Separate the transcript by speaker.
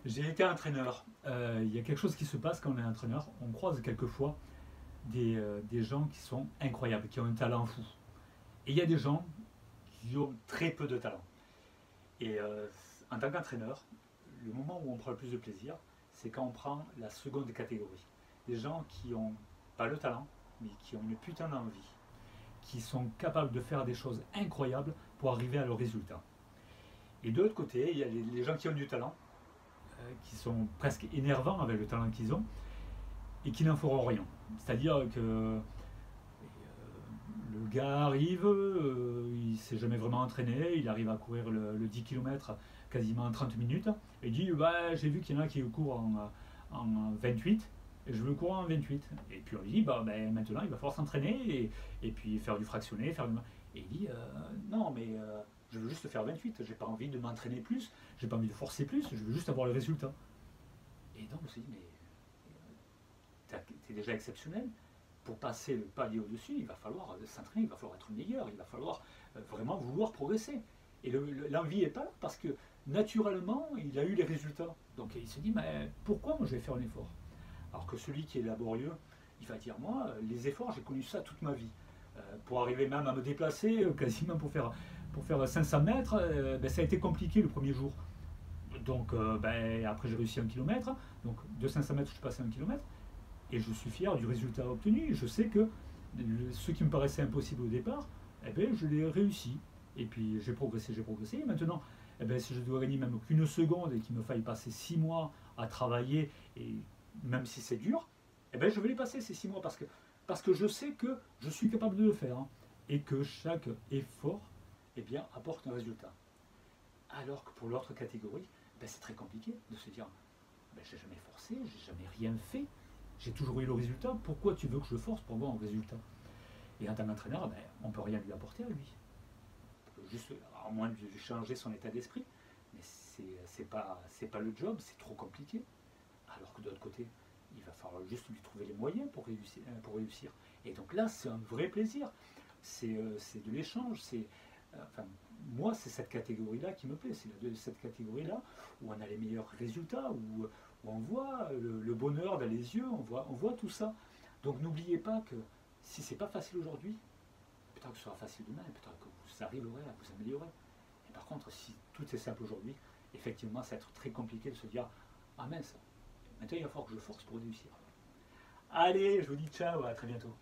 Speaker 1: J'ai été entraîneur. Il y a quelque chose qui se passe quand on est entraîneur. On croise quelquefois des gens qui sont incroyables, qui ont un talent fou. Et il y a des gens qui ont très peu de talent. Et en tant qu'entraîneur, le moment où on prend le plus de plaisir, c'est quand on prend la seconde catégorie. Des gens qui n'ont pas le talent, mais qui ont une putain d'envie, qui sont capables de faire des choses incroyables pour arriver à leur résultat. Et de l'autre côté, il y a les gens qui ont du talent, qui sont presque énervants avec le talent qu'ils ont, et qui n'en feront rien. C'est-à-dire que le gars arrive, il ne s'est jamais vraiment entraîné, il arrive à courir le 10 km quasiment en 30 minutes, et dit bah, j'ai vu qu'il y en a qui courent en 28, et je veux courir en 28. Et puis on lui dit bah, maintenant il va falloir s'entraîner, et puis faire du fractionné, et il dit non mais je veux juste faire 28, j'ai pas envie de m'entraîner plus, j'ai pas envie de forcer plus, je veux juste avoir le résultat. Et donc on se dit mais tu es déjà exceptionnel, pour passer le palier au-dessus, il va falloir s'entraîner, il va falloir être meilleur, il va falloir vraiment vouloir progresser. Et l'envie n'est pas là parce que naturellement, il a eu les résultats. Donc il se dit, mais pourquoi moi je vais faire un effort? Alors que celui qui est laborieux, il va dire, moi, les efforts, j'ai connu ça toute ma vie. Pour arriver même à me déplacer, quasiment pour faire 500 mètres, ça a été compliqué le premier jour. Donc après j'ai réussi 1 km, donc de 500 mètres je suis passé à 1 km, et je suis fier du résultat obtenu. Je sais que ce qui me paraissait impossible au départ, je l'ai réussi. Et puis j'ai progressé, j'ai progressé. Et maintenant, si je dois gagner même qu'une seconde et qu'il me faille passer 6 mois à travailler, et même si c'est dur, je vais les passer ces 6 mois parce que je sais que je suis capable de le faire, hein, et que chaque effort apporte un résultat. Alors que pour l'autre catégorie, c'est très compliqué de se dire j'ai jamais forcé, j'ai jamais rien fait, j'ai toujours eu le résultat, pourquoi tu veux que je force pour avoir un résultat? Et en tant qu'entraîneur, on ne peut rien lui apporter à lui. Juste, à moins de lui changer son état d'esprit. Mais c'est pas le job, c'est trop compliqué. Alors que de l'autre côté, il va falloir juste lui trouver les moyens pour réussir. Et donc là, c'est un vrai plaisir. C'est de l'échange. Moi, c'est cette catégorie-là qui me plaît. C'est cette catégorie-là où on a les meilleurs résultats, où on voit le bonheur dans les yeux, on voit tout ça. Donc n'oubliez pas que si c'est pas facile aujourd'hui, peut-être que ce sera facile demain, peut-être que vous arriverez à vous améliorer. Et par contre, si tout est simple aujourd'hui, effectivement, ça va être très compliqué de se dire ah mince, maintenant il va falloir que je force pour réussir. Allez, je vous dis ciao, à très bientôt.